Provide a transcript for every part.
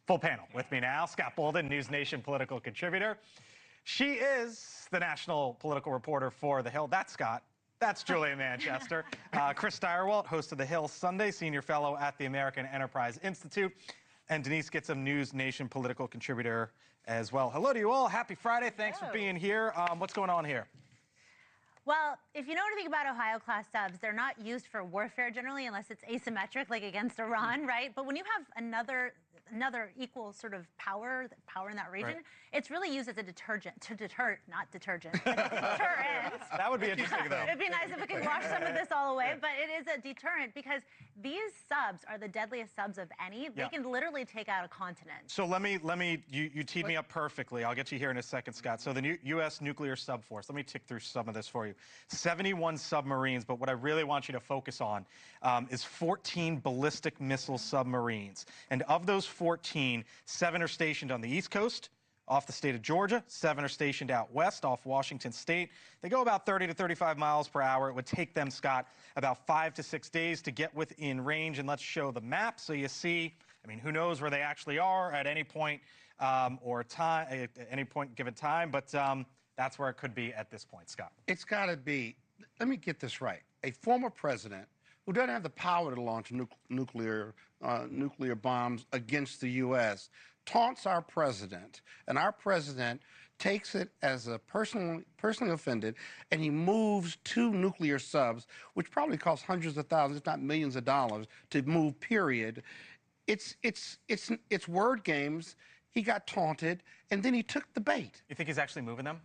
Full panel with me now. Scott Bolden, NewsNation political contributor. She is the national political reporter for The Hill. That's Scott. That's Julia Manchester. Chris Steyerwalt, host of The Hill Sunday, senior fellow at the American Enterprise Institute. And Denise Gitsham, NewsNation political contributor as well. Hello to you all. Happy Friday. Thanks for being here. What's going on here? Well, if you know anything about Ohio-class subs, they're not used for warfare generally unless it's asymmetric, like against Iran, right? But when you have another equal sort of power in that region, it's really used as a deterrent, not detergent, but a deterrent. That would be interesting, though. It'd be nice if we could wash some of this all away, but it is a deterrent because these subs are the deadliest subs of any. They can literally take out a continent. So you teed me up perfectly. I'll get you here in a second, Scott. So the U.S. nuclear sub force, let me tick through some of this for you. 71 submarines, but what I really want you to focus on is 14 ballistic missile submarines. And of those 14, 7 are stationed on the East Coast, off the state of Georgia. 7 are stationed out west, off Washington State. They go about 30 to 35 miles per hour. It would take them, Scott, about 5 to 6 days to get within range. And let's show the map so you see, I mean, who knows where they actually are at any point or time, at any point given time, but that's where it could be at this point, Scott. It's got to be, let me get this right, a former president who doesn't have the power to launch nuclear bombs against the U.S. taunts our president, and our president takes it as a personally offended, and he moves 2 nuclear subs, which probably cost hundreds of thousands, if not millions of dollars, to move, period. It's word games. He got taunted, and then he took the bait. You think he's actually moving them?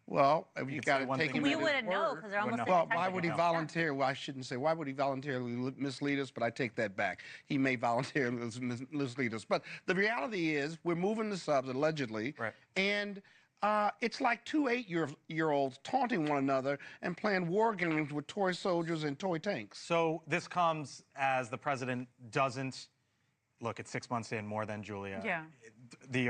Well, you got to take him. We wouldn't know because they're almost. Well, why would he volunteer? Well, I shouldn't say why would he voluntarily mislead us, but I take that back. He may voluntarily mislead us. But the reality is, we're moving the subs allegedly, and it's like 2 8-year-olds taunting one another and playing war games with toy soldiers and toy tanks. So this comes as the president doesn't look at 6 months in, more than Julia. Yeah. The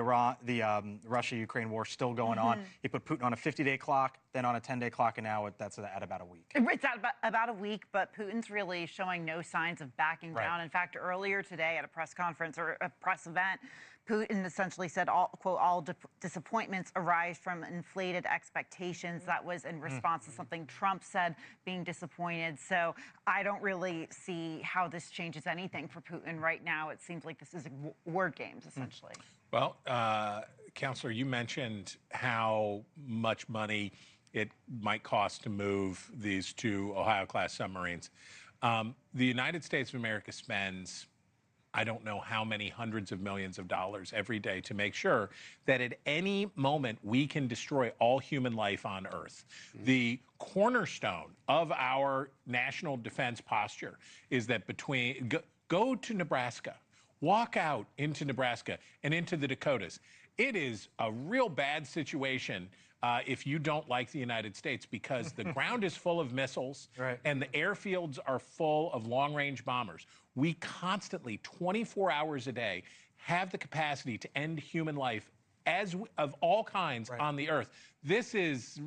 Russia-Ukraine war still going on. He put Putin on a 50-day clock, then on a 10-day clock, and now that's at about a week. It's at about a week, but Putin's really showing no signs of backing down. In fact, earlier today at a press conference or a press event, Putin essentially said, quote, all disappointments arise from inflated expectations. That was in response to something Trump said, being disappointed. So I don't really see how this changes anything for Putin right now. It seems like this is word games, essentially. Well, Counselor, you mentioned how much money it might cost to move these 2 Ohio-class submarines. The United States of America spends, I don't know how many hundreds of millions of dollars every day to make sure that at any moment we can destroy all human life on Earth. The cornerstone of our national defense posture is that go to Nebraska, walk out into Nebraska and into the Dakotas. It is a real bad situation if you don't like the United States, because the ground is full of missiles and the airfields are full of long-range bombers. We constantly, 24 hours a day, have the capacity to end human life of all kinds on the Earth. This is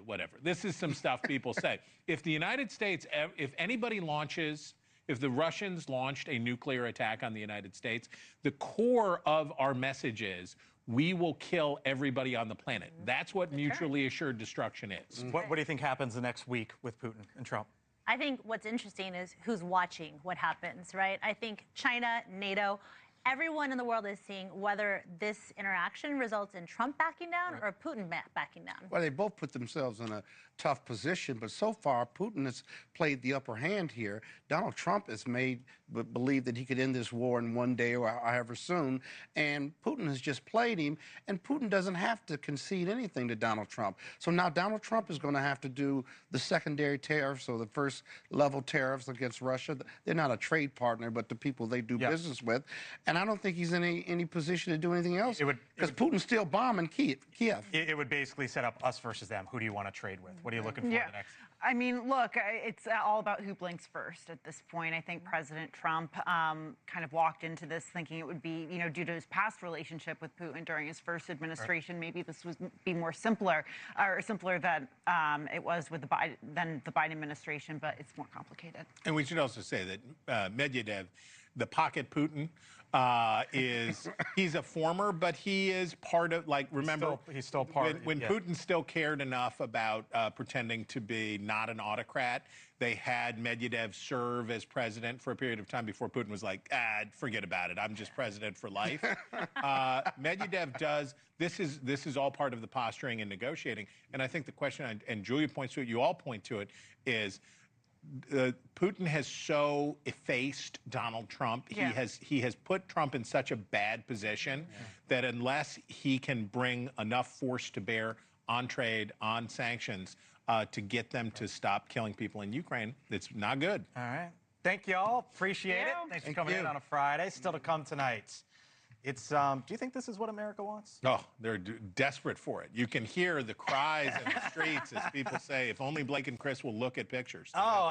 whatever. This is some stuff people say. If the United States, if anybody launches, if the Russians launched a nuclear attack on the United States, the core of our message is we will kill everybody on the planet. That's what mutually assured destruction is. What do you think happens the next week with Putin and Trump? I think what's interesting is who's watching what happens, right? I think China, NATO, everyone in the world is seeing whether this interaction results in Trump backing down or Putin backing down. Well, they both put themselves in a tough position, but so far Putin has played the upper hand here. Donald Trump has made believe that he could end this war in 1 day or however soon, and Putin has just played him, and Putin doesn't have to concede anything to Donald Trump. So now Donald Trump is going to have to do the secondary tariffs or the first level tariffs against Russia. They're not a trade partner, but the people they do business with, and I don't think he's in any position to do anything else because Putin's still bombing Kiev. It would basically set up us versus them. Who do you want to trade with? What are you looking for the next? I mean, look, it's all about who blinks first at this point. I think President Trump kind of walked into this thinking it would be, due to his past relationship with Putin during his first administration, maybe this would be more simpler than it was with the Biden administration, but it's more complicated. And we should also say that Medvedev, the pocket Putin, he's a former, but he is part of, like, remember, He's still part. when yeah. Putin still cared enough about pretending to be not an autocrat, they had Medvedev serve as president for a period of time before Putin was like, forget about it. I'm just president for life. Medvedev does. This is all part of the posturing and negotiating. And I think the question, and Julia points to it, you all point to it, is Putin has so effaced Donald Trump. Yeah. He has put Trump in such a bad position that unless he can bring enough force to bear on trade, on sanctions, to get them to stop killing people in Ukraine, it's not good. All right. Thank you all. Appreciate it. Thanks for coming in on a Friday. Still to come tonight. It's. Do you think this is what America wants? Oh, they're desperate for it. You can hear the cries in the streets as people say, if only Blake and Chris will look at pictures. Oh.